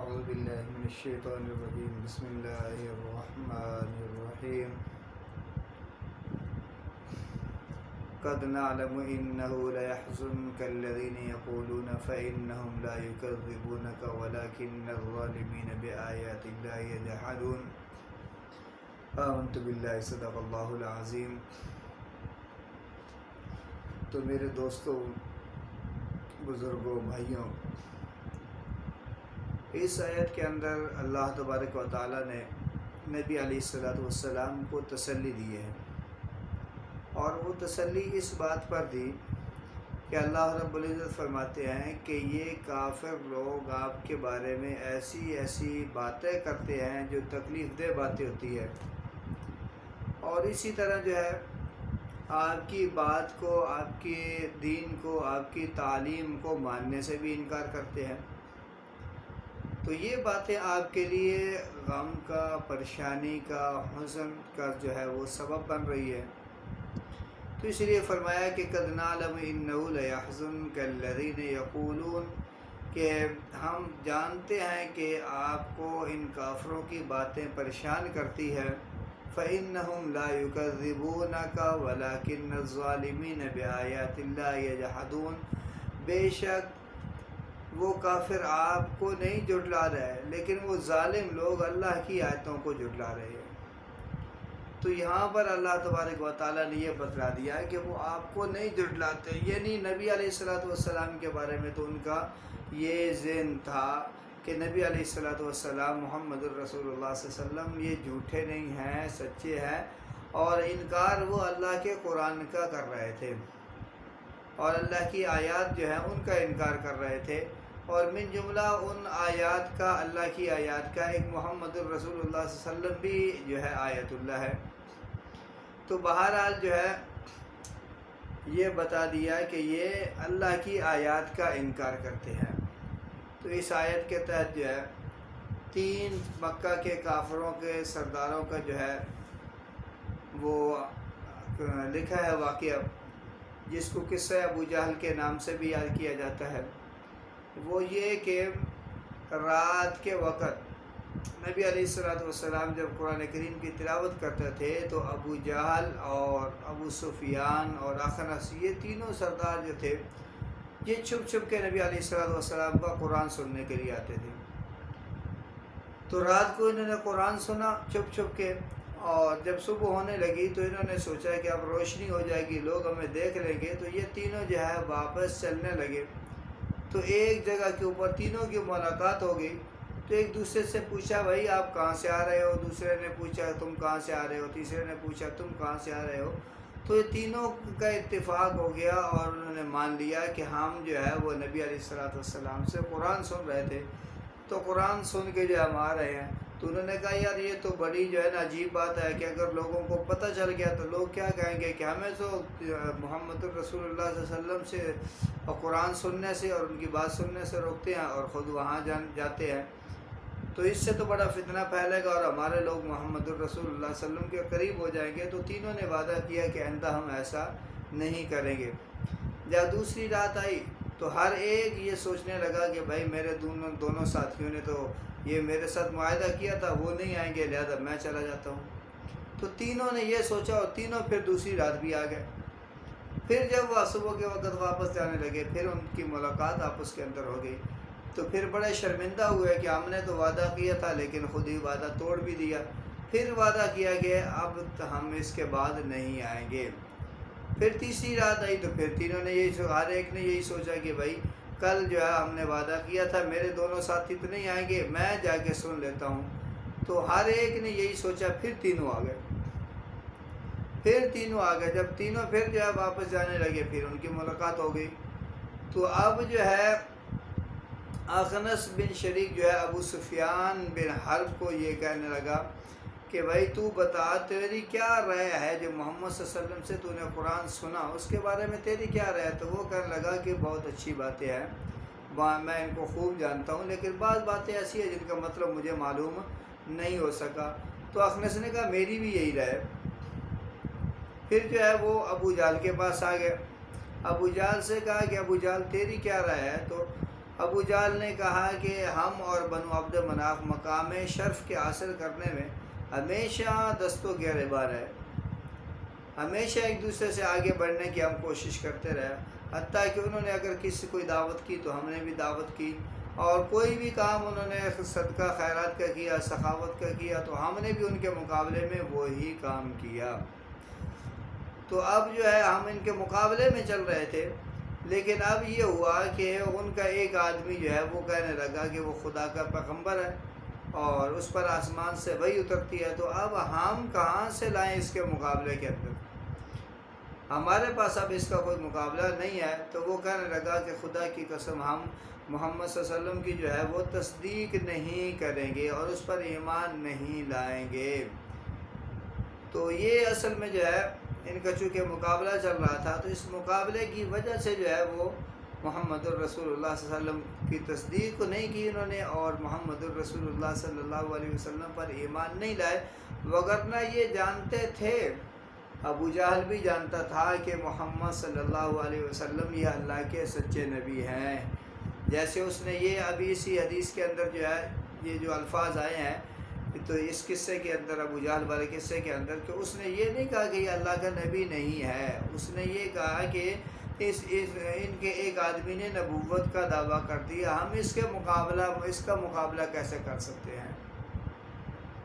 أعوذ بالله من الشيطان الرجيم بسم الله الرحمن الرحيم قد نعلم إنه ليحزنك الذين يقولون فإنهم لا يكذبونك ولكن الظالمين بآيات الله يجحدون آمنت بالله صدق اللہ العظیم۔ تو میرے دوستوں، بزرگوں، بھائیوں، اس آیت کے اندر اللہ تبارک و تعالیٰ نے نبی علیہ السلام کو تسلی دی ہے، اور وہ تسلی اس بات پر دی کہ اللہ رب العزت فرماتے ہیں کہ یہ کافر لوگ آپ کے بارے میں ایسی باتیں کرتے ہیں جو تکلیف دہ باتیں ہوتی ہے، اور اسی طرح جو ہے آپ کی بات کو، آپ کے دین کو، آپ کی تعلیم کو ماننے سے بھی انکار کرتے ہیں۔ تو یہ باتیں آپ کے لیے غم کا، پریشانی کا، حزن کا جو ہے وہ سبب بن رہی ہے۔ تو اس لیے فرمایا کہ قد نعلم انہ لیحزنک الذین یقولون، کہ ہم جانتے ہیں کہ آپ کو ان کافروں کی باتیں پریشان کرتی ہے۔ فإنہم لا یکذبونک ولکن الظالمین بآیات اللہ یجحدون، بے شک وہ کافر آپ کو نہیں جھٹلا رہے، لیکن وہ ظالم لوگ اللہ کی آیتوں کو جھٹلا رہے ہیں۔ تو یہاں پر اللہ تبارک و تعالیٰ نے یہ بتلا دیا ہے کہ وہ آپ کو نہیں جھٹلاتے، یعنی نبی علیہ السلام کے بارے میں تو ان کا یہ ذہن تھا کہ نبی علیہ السلام محمد الرسول اللہ صلی اللہ علیہ وسلم یہ جھوٹے نہیں ہیں، سچے ہیں، اور انکار وہ اللہ کے قرآن کا کر رہے تھے، اور اللہ کی آیات جو ہیں ان کا انکار کر رہے تھے، اور من جملہ ان آیات کا، اللہ کی آیات کا ایک محمد الرسول اللہ صلی اللہ علیہ وسلم بھی جو ہے آیت اللہ ہے۔ تو بہرحال جو ہے یہ بتا دیا کہ یہ اللہ کی آیات کا انکار کرتے ہیں۔ تو اس آیت کے تحت جو ہے 3 مکہ کے کافروں کے سرداروں کا جو ہے وہ لکھا ہے واقعہ، جس کو قصہ ابو جہل کے نام سے بھی یاد کیا جاتا ہے۔ وہ یہ کہ رات کے وقت نبی علیہ السلام جب قرآن کریم کی تلاوت کرتے تھے تو ابو جہل اور ابو سفیان اور اخنس، یہ تینوں سردار جو تھے، یہ چھپ چھپ کے نبی علیہ السلام کا قرآن سننے کے لیے آتے تھے۔ تو رات کو انہوں نے قرآن سنا چھپ چھپ کے، اور جب صبح ہونے لگی تو انہوں نے سوچا کہ اب روشنی ہو جائے گی، لوگ ہمیں دیکھ لیں گے، تو یہ تینوں جو ہے واپس چلنے لگے۔ تو ایک جگہ کے اوپر تینوں کی ملاقات ہو گئی، تو ایک دوسرے سے پوچھا بھائی آپ کہاں سے آ رہے ہو، دوسرے نے پوچھا تم کہاں سے آ رہے ہو، تیسرے نے پوچھا تم کہاں سے آ رہے ہو۔ تو یہ تینوں کا اتفاق ہو گیا، اور انہوں نے مان لیا کہ ہم جو ہے وہ نبی علیہ السلام سے قرآن سن رہے تھے، تو قرآن سن کے جو ہم آ رہے ہیں۔ تو انہوں نے کہا یار یہ تو بڑی جو ہے نا عجیب بات ہے کہ اگر لوگوں کو پتہ چل گیا تو لوگ کیا کہیں گے کہ ہمیں تو محمد الرسول اللہ صلی اللہ علیہ وسلم سے قرآن سننے سے اور ان کی بات سننے سے روکتے ہیں، اور خود وہاں جاتے ہیں، تو اس سے تو بڑا فتنہ پھیلے گا اور ہمارے لوگ محمد الرسول اللہ صلی اللہ علیہ وسلم کے قریب ہو جائیں گے۔ تو تینوں نے وعدہ کیا کہ آئندہ ہم ایسا نہیں کریں گے۔ جب دوسری رات آئی تو ہر ایک یہ سوچنے لگا کہ بھائی میرے دونوں ساتھیوں نے تو یہ میرے ساتھ معاہدہ کیا تھا، وہ نہیں آئیں گے، لہذا میں چلا جاتا ہوں۔ تو تینوں نے یہ سوچا، اور تینوں پھر دوسری رات بھی آ گئے۔ پھر جب وہ صبح کے وقت واپس جانے لگے، پھر ان کی ملاقات آپس کے اندر ہو گئی، تو پھر بڑے شرمندہ ہوئے کہ ہم نے تو وعدہ کیا تھا لیکن خود ہی وعدہ توڑ بھی دیا۔ پھر وعدہ کیا کہ اب ہم اس کے بعد نہیں آئیں گے۔ پھر تیسری رات آئی تو پھر تینوں نے ہر ایک نے یہی سوچا کہ بھائی کل جو ہے ہم نے وعدہ کیا تھا، میرے دونوں ساتھی تو نہیں آئیں گے، میں جا کے سن لیتا ہوں۔ تو ہر ایک نے یہی سوچا، پھر تینوں آ گئے۔ جب تینوں پھر جو ہے واپس جانے لگے، پھر ان کی ملاقات ہو گئی۔ تو اب جو ہے اخنس بن شریک جو ہے ابو سفیان بن حرب کو یہ کہنے لگا کہ بھائی تو بتا تیری کیا رائے ہے، جو محمد صلی اللہ علیہ وسلم سے تو نے قرآن سنا اس کے بارے میں تیری کیا رائے ہے؟ تو وہ کہنے لگا کہ بہت اچھی باتیں ہیں، میں ان کو خوب جانتا ہوں، لیکن بعض باتیں ایسی ہیں جن کا مطلب مجھے معلوم نہیں ہو سکا۔ تو اخنس نے کہا میری بھی یہی رائے۔ پھر جو ہے وہ ابو جہل کے پاس آ گئے، ابو جہل سے کہا کہ ابو جہل تیری کیا رائے ہے؟ تو ابو جہل نے کہا کہ ہم اور بنو عبد مناف مقام شرف کے حاصل کرنے میں ہمیشہ دست و گریبان ہے، ہمیشہ ایک دوسرے سے آگے بڑھنے کی ہم کوشش کرتے رہے، حتیٰ کہ انہوں نے اگر کسی کوئی دعوت کی تو ہم نے بھی دعوت کی، اور کوئی بھی کام انہوں نے صدقہ خیرات کا کیا، سخاوت کا کیا، تو ہم نے بھی ان کے مقابلے میں وہی کام کیا۔ تو اب جو ہے ہم ان کے مقابلے میں چل رہے تھے، لیکن اب یہ ہوا کہ ان کا ایک آدمی جو ہے وہ کہنے لگا کہ وہ خدا کا پیغمبر ہے اور اس پر آسمان سے وحی اترتی ہے، تو اب ہم کہاں سے لائیں اس کے مقابلے کے اندر، ہمارے پاس اب اس کا کوئی مقابلہ نہیں ہے۔ تو وہ کہنے لگا کہ خدا کی قسم ہم محمد صلی اللہ علیہ وسلم کی جو ہے وہ تصدیق نہیں کریں گے اور اس پر ایمان نہیں لائیں گے۔ تو یہ اصل میں جو ہے ان کا چونکہ مقابلہ چل رہا تھا، تو اس مقابلے کی وجہ سے جو ہے وہ محمد الرسول اللہ صلی اللہ علیہ وسلم کی تصدیق کو نہیں کی انہوں نے، اور محمد الرسول اللہ صلی اللہ علیہ وسلم پر ایمان نہیں لائے، وگرنہ یہ جانتے تھے، ابو جہل بھی جانتا تھا کہ محمد صلی اللہ علیہ وسلم یہ اللہ کے سچے نبی ہیں۔ جیسے اس نے یہ ابھی اسی حدیث کے اندر جو ہے یہ جو الفاظ آئے ہیں، تو اس قصے کے اندر، ابو جہل والے قصے کے اندر، کہ اس نے یہ نہیں کہا کہ یہ اللہ کا نبی نہیں ہے، اس نے یہ کہا کہ ان کے ایک آدمی نے نبوت کا دعویٰ کر دیا، ہم اس کا مقابلہ کیسے کر سکتے ہیں،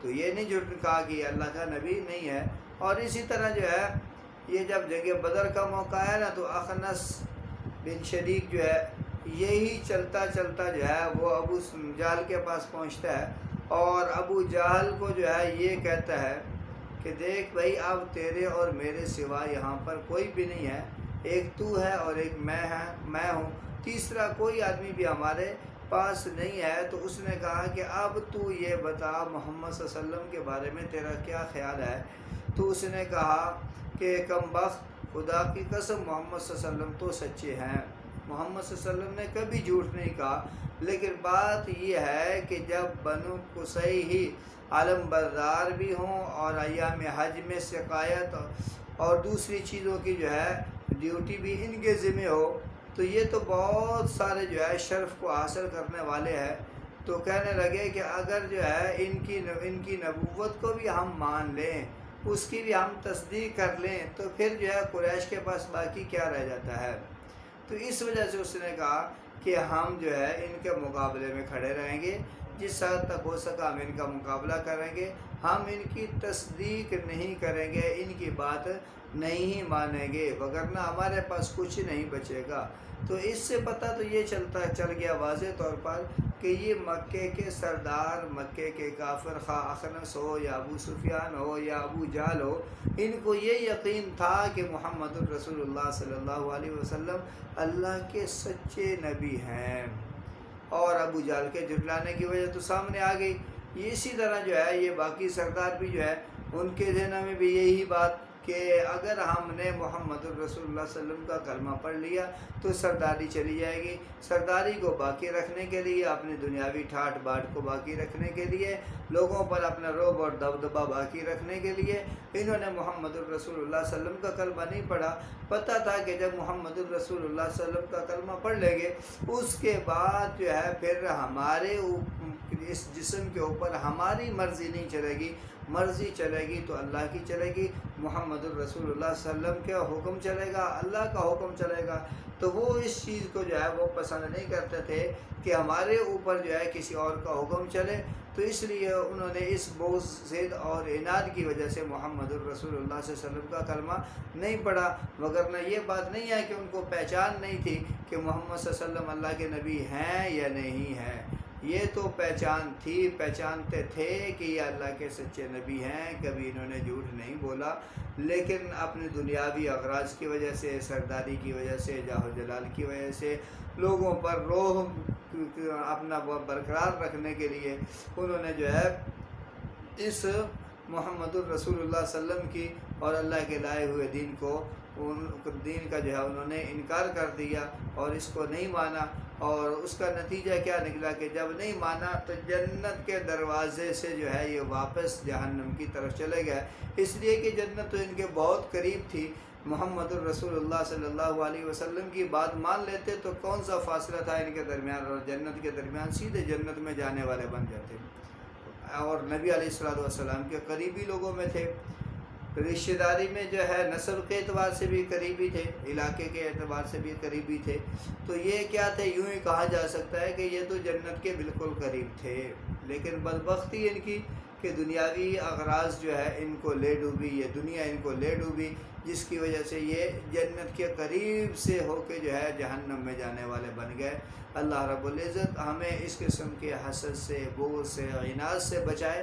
تو یہ نہیں جو کہا کہ یہ اللہ کا نبی نہیں ہے۔ اور اسی طرح جو ہے یہ جب جنگ بدر کا موقع ہے نا، تو اخنس بن شریک جو ہے یہی چلتا چلتا جو ہے وہ ابو جہل کے پاس پہنچتا ہے، اور ابو جہل کو جو ہے یہ کہتا ہے کہ دیکھ بھائی، اب تیرے اور میرے سوا یہاں پر کوئی بھی نہیں ہے، ایک تو ہے اور ایک میں ہوں، تیسرا کوئی آدمی بھی ہمارے پاس نہیں ہے۔ تو اس نے کہا کہ اب تو یہ بتا محمد صلی اللہ علیہ وسلم کے بارے میں تیرا کیا خیال ہے؟ تو اس نے کہا کہ کم بخت، خدا کی قسم محمد صلی اللہ علیہ وسلم تو سچے ہیں، محمد صلی اللہ علیہ وسلم نے کبھی جھوٹ نہیں کہا، لیکن بات یہ ہے کہ جب بنو قصی ہی علم بردار بھی ہوں اور ایام حج میں سقایت اور دوسری چیزوں کی جو ہے ڈیوٹی بھی ان کے ذمہ ہو، تو یہ تو بہت سارے جو ہے شرف کو حاصل کرنے والے ہیں۔ تو کہنے لگے کہ اگر جو ہے ان کی نبوت کو بھی ہم مان لیں، اس کی بھی ہم تصدیق کر لیں، تو پھر جو ہے قریش کے پاس باقی کیا رہ جاتا ہے۔ تو اس وجہ سے اس نے کہا کہ ہم جو ہے ان کے مقابلے میں کھڑے رہیں گے، جس حد تک ہو سکا ہم ان کا مقابلہ کریں گے، ہم ان کی تصدیق نہیں کریں گے، ان کی بات نہیں مانیں گے، وگرنہ ہمارے پاس کچھ نہیں بچے گا۔ تو اس سے پتہ تو یہ چل گیا واضح طور پر کہ یہ مکے کے سردار، مکے کے کافر، خواہ اخنس ہو یا ابو سفیان ہو یا ابو جہل ہو، ان کو یہ یقین تھا کہ محمد الرسول اللہ صلی اللہ علیہ وسلم اللہ کے سچے نبی ہیں، اور ابو جہل کے جھٹلانے کی وجہ تو سامنے آ گئی۔ اسی طرح جو ہے یہ باقی سردار بھی جو ہے ان کے ذہن میں بھی یہی بات کہ اگر ہم نے محمد الرسول اللہ صلی اللہ علیہ وسلم کا کلمہ پڑھ لیا تو سرداری چلی جائے گی، سرداری کو باقی رکھنے کے لیے، اپنی دنیاوی ٹھاٹ باٹ کو باقی رکھنے کے لیے، لوگوں پر اپنا رعب اور دبدبہ باقی رکھنے کے لیے انہوں نے محمد الرسول اللہ صلی اللہ علیہ وسلم کا کلمہ نہیں پڑھا۔ پتہ تھا کہ جب محمد الرسول اللہ صلی اللہ علیہ وسلم کا کلمہ پڑھ لیں گے، اس کے بعد جو ہے پھر ہمارے اس جسم کے اوپر ہماری مرضی نہیں چلے گی، مرضی چلے گی تو اللہ کی چلے گی، محمد الرسول اللہ صلی اللہ علیہ وسلم کا حکم چلے گا، اللہ کا حکم چلے گا۔ تو وہ اس چیز کو جو ہے وہ پسند نہیں کرتے تھے کہ ہمارے اوپر جو ہے کسی اور کا حکم چلے، تو اس لیے انہوں نے اس بغض، ضد اور عناد کی وجہ سے محمد الرسول اللہ صلی اللہ علیہ وسلم کا کلمہ نہیں پڑھا، وگرنہ یہ بات نہیں ہے کہ ان کو پہچان نہیں تھی کہ محمد صلی اللہ علیہ وسلم اللہ کے نبی ہیں یا نہیں ہیں، یہ تو پہچان تھی، پہچانتے تھے کہ یہ اللہ کے سچے نبی ہیں، کبھی انہوں نے جھوٹ نہیں بولا، لیکن اپنی دنیاوی اغراض کی وجہ سے، سرداری کی وجہ سے، جاہ و جلال کی وجہ سے، لوگوں پر روح اپنا برقرار رکھنے کے لیے انہوں نے جو ہے اس محمد الرسول اللہ صلی اللہ علیہ وسلم کی اور اللہ کے لائے ہوئے دین کا جو ہے انہوں نے انکار کر دیا اور اس کو نہیں مانا، اور اس کا نتیجہ کیا نکلا کہ جب نہیں مانا تو جنت کے دروازے سے جو ہے یہ واپس جہنم کی طرف چلے گئے، اس لیے کہ جنت تو ان کے بہت قریب تھی، محمد الرسول اللہ صلی اللہ علیہ وسلم کی بات مان لیتے تو کون سا فاصلہ تھا ان کے درمیان اور جنت کے درمیان، سیدھے جنت میں جانے والے بن جاتے، اور نبی علیہ السلام کے قریبی لوگوں میں تھے، رشتہ داری میں جو ہے نسل کے اعتبار سے بھی قریبی تھے، علاقے کے اعتبار سے بھی قریبی تھے، تو یہ کیا تھے، یوں ہی کہا جا سکتا ہے کہ یہ تو جنت کے بالکل قریب تھے، لیکن بدبختی ان کی کہ دنیاوی اغراض جو ہے ان کو لے ڈوبی، یہ دنیا ان کو لے ڈوبی، جس کی وجہ سے یہ جنت کے قریب سے ہو کے جو ہے جہنم میں جانے والے بن گئے۔ اللہ رب العزت ہمیں اس قسم کے حسد سے، بغض سے، عناد سے بچائے۔